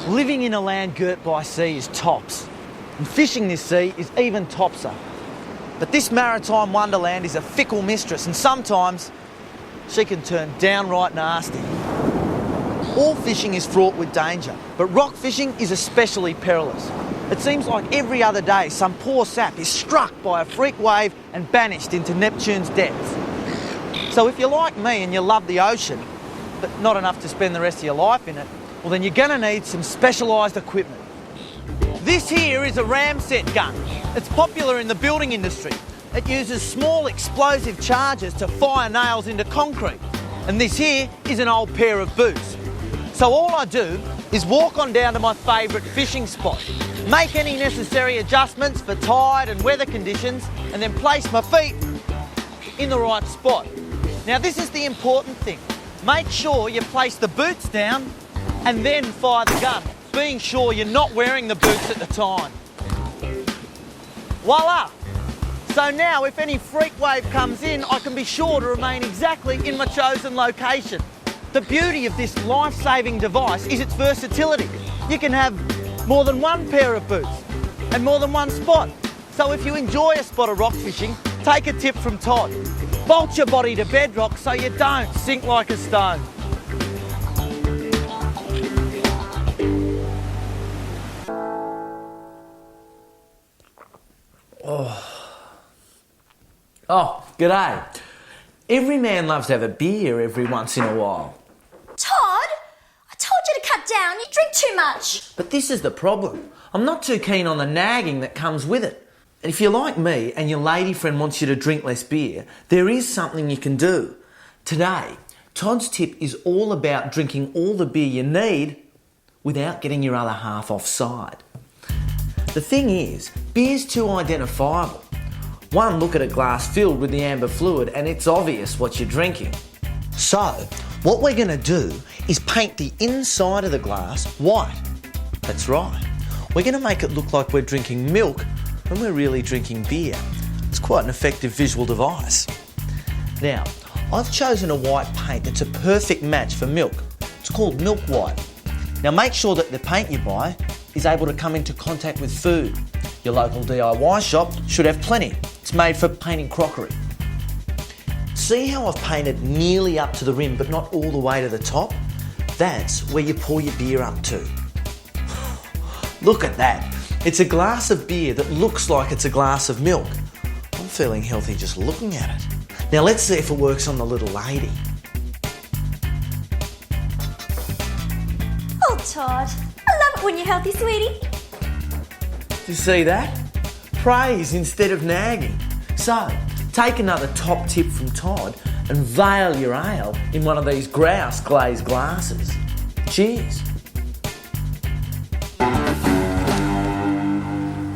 Living in a land girt by sea is tops, and fishing this sea is even topser. But this maritime wonderland is a fickle mistress, and sometimes she can turn downright nasty. All fishing is fraught with danger, but rock fishing is especially perilous. It seems like every other day some poor sap is struck by a freak wave and banished into Neptune's depths. So if you're like me and you love the ocean, but not enough to spend the rest of your life in it, well then you're going to need some specialised equipment. This here is a ramset gun. It's popular in the building industry. It uses small explosive charges to fire nails into concrete. And this here is an old pair of boots. So all I do is walk on down to my favourite fishing spot, make any necessary adjustments for tide and weather conditions, and then place my feet in the right spot. Now this is the important thing. Make sure you place the boots down and then fire the gun, being sure you're not wearing the boots at the time. Voila! So now if any freak wave comes in, I can be sure to remain exactly in my chosen location. The beauty of this life-saving device is its versatility. You can have more than one pair of boots and more than one spot. So if you enjoy a spot of rock fishing, take a tip from Todd. Bolt your body to bedrock so you don't sink like a stone. Oh, g'day. Every man loves to have a beer every once in a while. Todd, I told you to cut down. You drink too much. But this is the problem. I'm not too keen on the nagging that comes with it. And if you're like me and your lady friend wants you to drink less beer, there is something you can do. Today, Todd's tip is all about drinking all the beer you need without getting your other half offside. The thing is, beer's too identifiable. One look at a glass filled with the amber fluid and it's obvious what you're drinking. So, what we're going to do is paint the inside of the glass white. That's right. We're going to make it look like we're drinking milk when we're really drinking beer. It's quite an effective visual device. Now, I've chosen a white paint that's a perfect match for milk. It's called milk white. Now make sure that the paint you buy is able to come into contact with food. Your local DIY shop should have plenty. It's made for painting crockery. See how I've painted nearly up to the rim but not all the way to the top? That's where you pour your beer up to. Look at that. It's a glass of beer that looks like it's a glass of milk. I'm feeling healthy just looking at it. Now let's see if it works on the little lady. Oh, Todd, I love it when you're healthy, sweetie. You see that? Praise instead of nagging. So, take another top tip from Todd and veil your ale in one of these grouse glazed glasses. Cheers.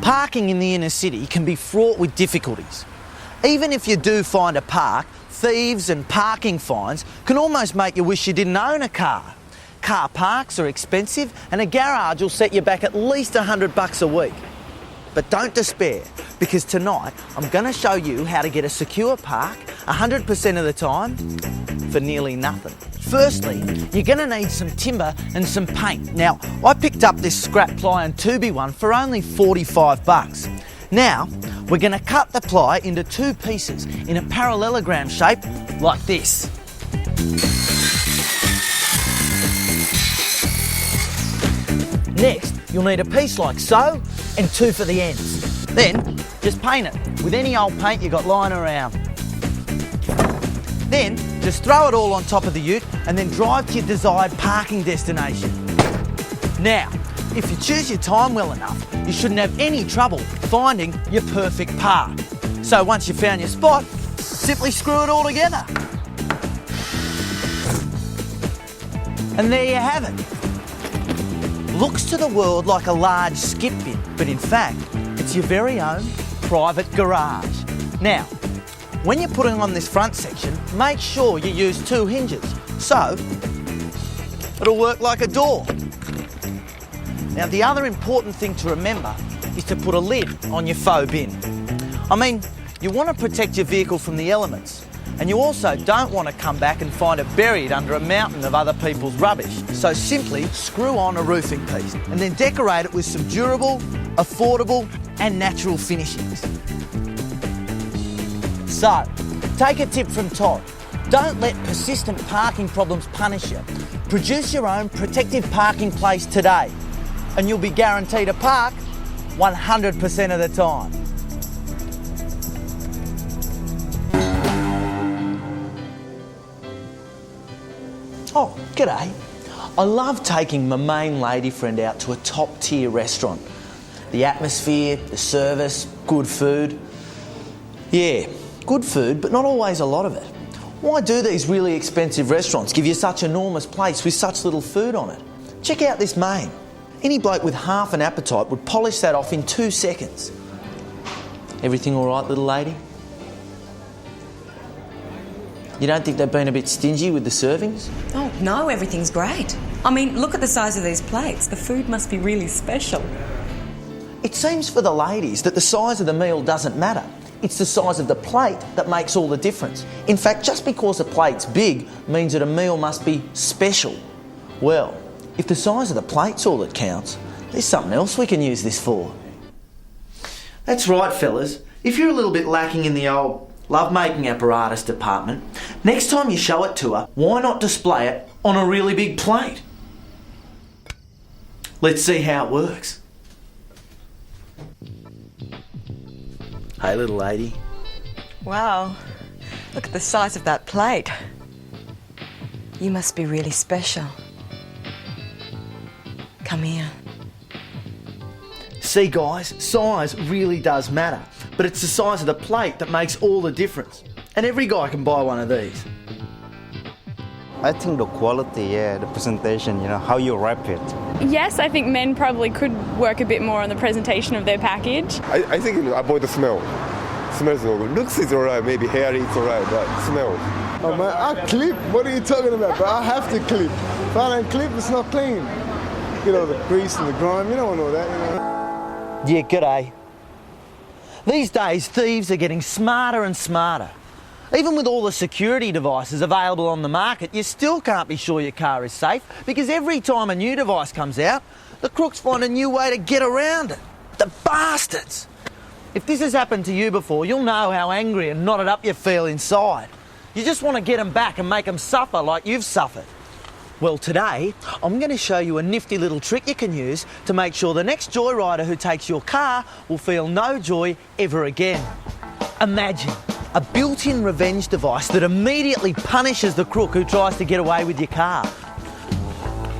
Parking in the inner city can be fraught with difficulties. Even if you do find a park, thieves and parking fines can almost make you wish you didn't own a car. Car parks are expensive and a garage will set you back at least $100 a week. But don't despair, because tonight I'm going to show you how to get a secure park 100% of the time for nearly nothing. Firstly, you're going to need some timber and some paint. Now, I picked up this scrap ply and 2B one for only $45. Now, we're going to cut the ply into two pieces in a parallelogram shape like this. Next, you'll need a piece like so and two for the ends. Then, just paint it with any old paint you got lying around. Then, just throw it all on top of the ute and then drive to your desired parking destination. Now, if you choose your time well enough, you shouldn't have any trouble finding your perfect park. So once you've found your spot, simply screw it all together. And there you have it. Looks to the world like a large skip bin, but in fact, it's your very own private garage. Now, when you're putting on this front section, make sure you use two hinges, so it'll work like a door. Now, the other important thing to remember is to put a lid on your faux bin. I mean, you want to protect your vehicle from the elements, and you also don't want to come back and find it buried under a mountain of other people's rubbish. So simply screw on a roofing piece and then decorate it with some durable, affordable and natural finishings. So, take a tip from Todd. Don't let persistent parking problems punish you. Produce your own protective parking place today and you'll be guaranteed a park 100% of the time. Oh, g'day. I love taking my main lady friend out to a top tier restaurant. The atmosphere, the service, good food. Yeah, good food, but not always a lot of it. Why do these really expensive restaurants give you such enormous plates with such little food on it? Check out this main. Any bloke with half an appetite would polish that off in 2 seconds. Everything all right, little lady? You don't think they've been a bit stingy with the servings? Oh, no, everything's great. I mean, look at the size of these plates. The food must be really special. It seems for the ladies that the size of the meal doesn't matter. It's the size of the plate that makes all the difference. In fact, just because a plate's big means that a meal must be special. Well, if the size of the plate's all that counts, there's something else we can use this for. That's right, fellas. If you're a little bit lacking in the old love-making apparatus department, next time you show it to her, why not display it on a really big plate? Let's see how it works. Hey, little lady. Wow, look at the size of that plate. You must be really special. Come here. See, guys, size really does matter, but it's the size of the plate that makes all the difference. And every guy can buy one of these. I think the quality, the presentation, how you wrap it. Yes, I think men probably could work a bit more on the presentation of their package. I think avoid the smell. Smells no good. Looks is alright, maybe hair is alright, but smell. Oh man, I clip. What are you talking about? But I have to clip. If I don't clip, it's not clean. The grease and the grime, you don't know that, Yeah, g'day. These days, thieves are getting smarter and smarter. Even with all the security devices available on the market, you still can't be sure your car is safe because every time a new device comes out, the crooks find a new way to get around it. The bastards! If this has happened to you before, you'll know how angry and knotted up you feel inside. You just want to get them back and make them suffer like you've suffered. Well, today, I'm going to show you a nifty little trick you can use to make sure the next joyrider who takes your car will feel no joy ever again. Imagine a built-in revenge device that immediately punishes the crook who tries to get away with your car.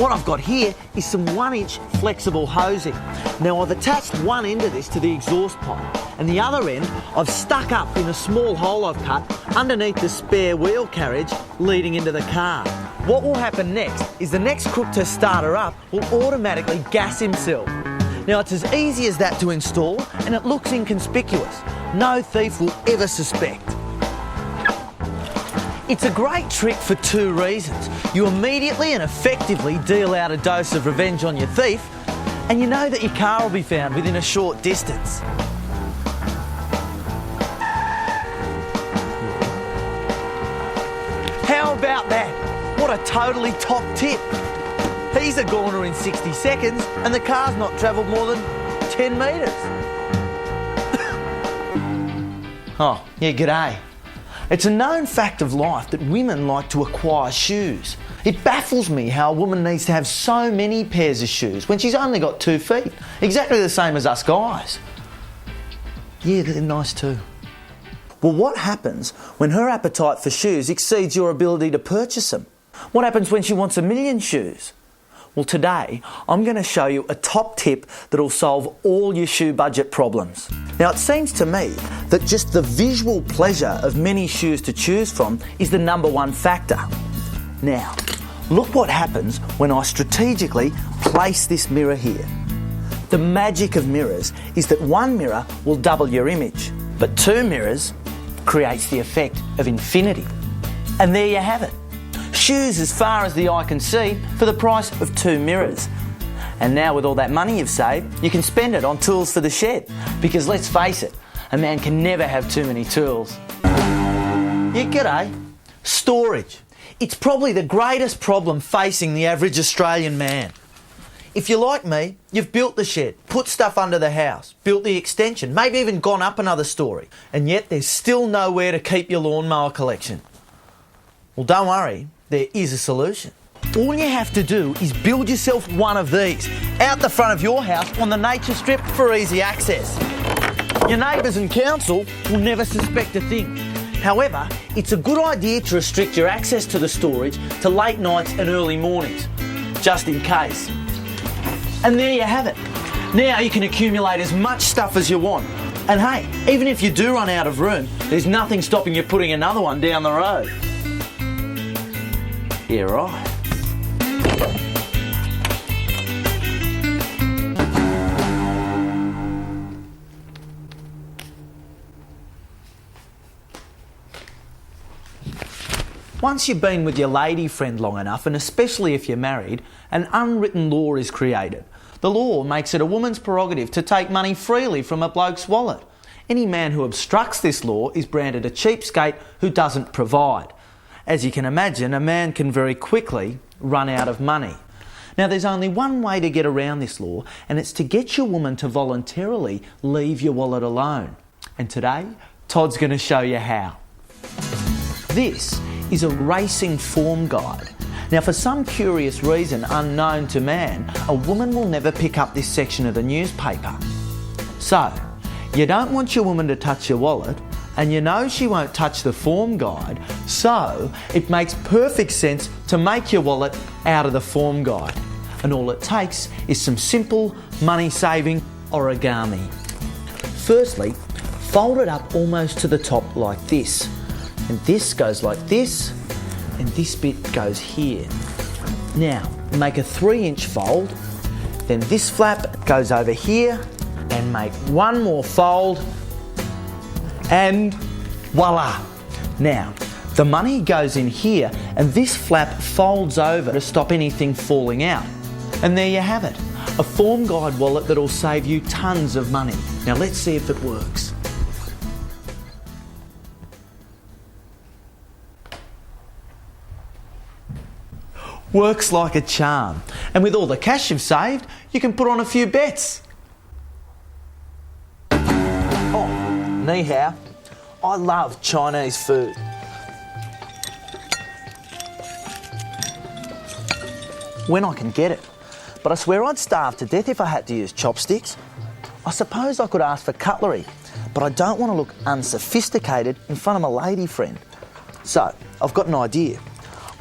What I've got here is some 1-inch flexible hosing. Now I've attached one end of this to the exhaust pipe and the other end I've stuck up in a small hole I've cut underneath the spare wheel carriage leading into the car. What will happen next is the next crook to start her up will automatically gas himself. Now it's as easy as that to install and it looks inconspicuous. No thief will ever suspect. It's a great trick for 2 reasons. You immediately and effectively deal out a dose of revenge on your thief, and you know that your car will be found within a short distance. How about that? What a totally top tip. He's a goner in 60 seconds and the car's not travelled more than 10 metres. Oh, yeah, g'day. It's a known fact of life that women like to acquire shoes. It baffles me how a woman needs to have so many pairs of shoes when she's only got 2 feet. Exactly the same as us guys. Yeah, they're nice too. Well, what happens when her appetite for shoes exceeds your ability to purchase them? What happens when she wants 1 million shoes? Well, today I'm going to show you a top tip that'll solve all your shoe budget problems. Now, it seems to me that just the visual pleasure of many shoes to choose from is the #1 factor. Now, look what happens when I strategically place this mirror here. The magic of mirrors is that 1 mirror will double your image, but 2 mirrors creates the effect of infinity. And there you have it. Shoes as far as the eye can see for the price of 2 mirrors. And now with all that money you've saved, you can spend it on tools for the shed. Because let's face it, a man can never have too many tools. Yeah, g'day. Storage. It's probably the greatest problem facing the average Australian man. If you're like me, you've built the shed, put stuff under the house, built the extension, maybe even gone up another story, and yet there's still nowhere to keep your lawnmower collection. Well, don't worry, there is a solution. All you have to do is build yourself one of these out the front of your house on the nature strip for easy access. Your neighbours and council will never suspect a thing. However, it's a good idea to restrict your access to the storage to late nights and early mornings, just in case. And there you have it. Now you can accumulate as much stuff as you want. And hey, even if you do run out of room, there's nothing stopping you putting another one down the road. Yeah, right. Once you've been with your lady friend long enough, and especially if you're married, an unwritten law is created. The law makes it a woman's prerogative to take money freely from a bloke's wallet. Any man who obstructs this law is branded a cheapskate who doesn't provide. As you can imagine, a man can very quickly run out of money. Now, there's only one way to get around this law, and it's to get your woman to voluntarily leave your wallet alone. And today, Todd's going to show you how. This is a racing form guide. Now, for some curious reason unknown to man, a woman will never pick up this section of the newspaper. So, you don't want your woman to touch your wallet, and you know she won't touch the form guide, so it makes perfect sense to make your wallet out of the form guide. And all it takes is some simple, money-saving origami. Firstly, fold it up almost to the top like this. And this goes like this, and this bit goes here. Now, make a 3-inch fold, then this flap goes over here, and make one more fold, and voila! Now, the money goes in here, and this flap folds over to stop anything falling out. And there you have it, a form guide wallet that'll save you tons of money. Now let's see if it works. Works like a charm. And with all the cash you've saved, you can put on a few bets. Oh, ni hao. I love Chinese food. When I can get it. But I swear I'd starve to death if I had to use chopsticks. I suppose I could ask for cutlery, but I don't want to look unsophisticated in front of my lady friend. So, I've got an idea.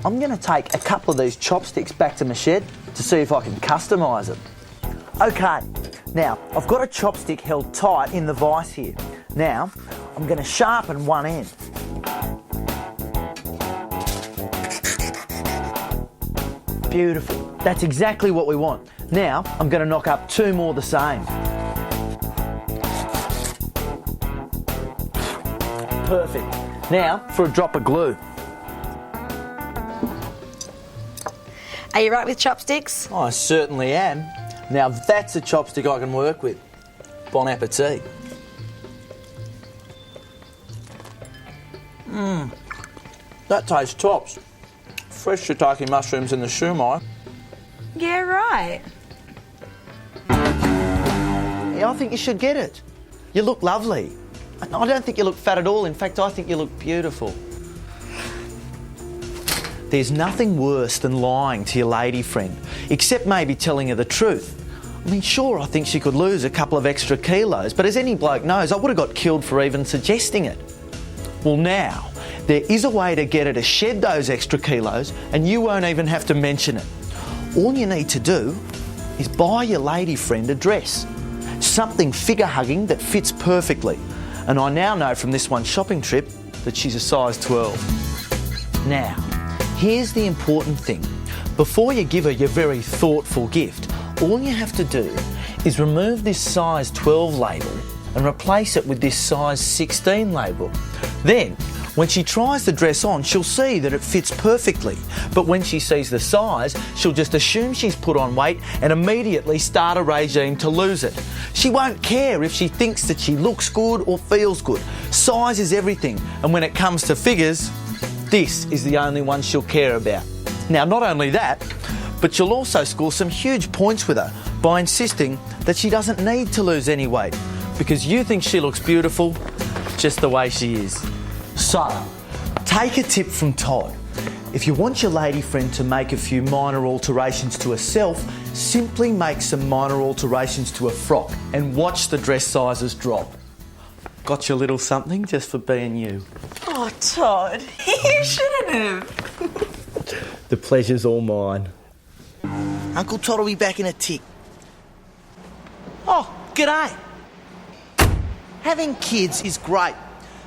I'm going to take a couple of these chopsticks back to my shed to see if I can customise them. Okay, now I've got a chopstick held tight in the vise here. Now, I'm going to sharpen one end. Beautiful, that's exactly what we want. Now, I'm going to knock up 2 more the same. Perfect. Now, for a drop of glue. Are you right with chopsticks? I certainly am. Now that's a chopstick I can work with. Bon appetit. That tastes tops. Fresh shiitake mushrooms in the shumai. Yeah, right. Yeah, I think you should get it. You look lovely. I don't think you look fat at all. In fact, I think you look beautiful. There's nothing worse than lying to your lady friend, except maybe telling her the truth. I mean, sure, I think she could lose a couple of extra kilos, but as any bloke knows, I would have got killed for even suggesting it. Well, now, there is a way to get her to shed those extra kilos, and you won't even have to mention it. All you need to do is buy your lady friend a dress. Something figure-hugging that fits perfectly. And I now know from this one shopping trip that she's a size 12. Now, here's the important thing. Before you give her your very thoughtful gift, all you have to do is remove this size 12 label and replace it with this size 16 label. Then, when she tries the dress on, she'll see that it fits perfectly. But when she sees the size, she'll just assume she's put on weight and immediately start a regime to lose it. She won't care if she thinks that she looks good or feels good. Size is everything, and when it comes to figures, this is the only one she'll care about. Now, not only that, but you'll also score some huge points with her by insisting that she doesn't need to lose any weight because you think she looks beautiful just the way she is. So, take a tip from Todd. If you want your lady friend to make a few minor alterations to herself, simply make some minor alterations to a frock and watch the dress sizes drop. Got your little something just for being you. Oh, Todd, you shouldn't have. The pleasure's all mine. Uncle Todd will be back in a tick. Oh, g'day. Having kids is great.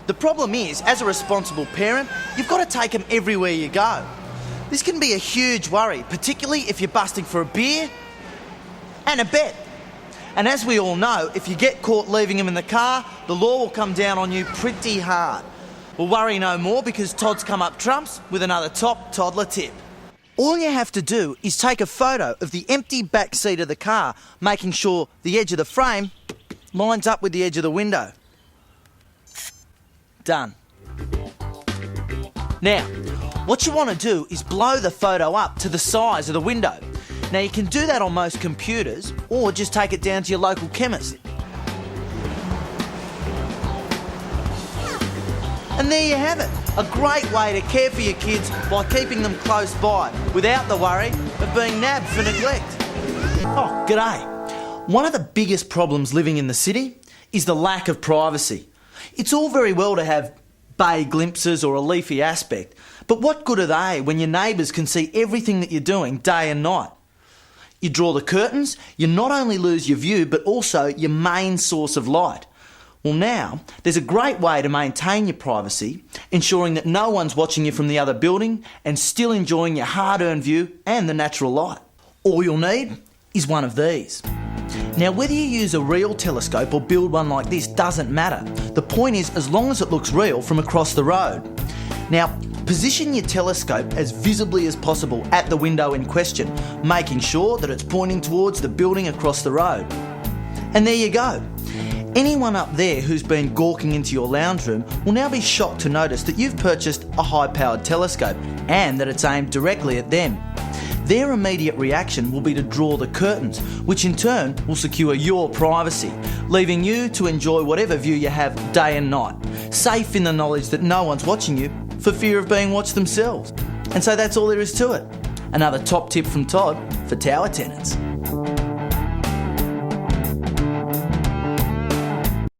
The problem is, as a responsible parent, you've got to take them everywhere you go. This can be a huge worry, particularly if you're busting for a beer and a bet. And as we all know, if you get caught leaving them in the car, the law will come down on you pretty hard. Well, worry no more because Todd's come up trumps with another top toddler tip. All you have to do is take a photo of the empty back seat of the car, making sure the edge of the frame lines up with the edge of the window. Done. Now, what you want to do is blow the photo up to the size of the window. Now, you can do that on most computers or just take it down to your local chemist. And there you have it, a great way to care for your kids by keeping them close by without the worry of being nabbed for neglect. Oh, g'day. One of the biggest problems living in the city is the lack of privacy. It's all very well to have bay glimpses or a leafy aspect, but what good are they when your neighbours can see everything that you're doing day and night? You draw the curtains, you not only lose your view, but also your main source of light. Well, now, there's a great way to maintain your privacy, ensuring that no one's watching you from the other building and still enjoying your hard-earned view and the natural light. All you'll need is one of these. Now, whether you use a real telescope or build one like this doesn't matter. The point is, as long as it looks real from across the road. Now, position your telescope as visibly as possible at the window in question, making sure that it's pointing towards the building across the road. And there you go. Anyone up there who's been gawking into your lounge room will now be shocked to notice that you've purchased a high-powered telescope and that it's aimed directly at them. Their immediate reaction will be to draw the curtains, which in turn will secure your privacy, leaving you to enjoy whatever view you have day and night, safe in the knowledge that no one's watching you for fear of being watched themselves. And so that's all there is to it. Another top tip from Todd for tower tenants.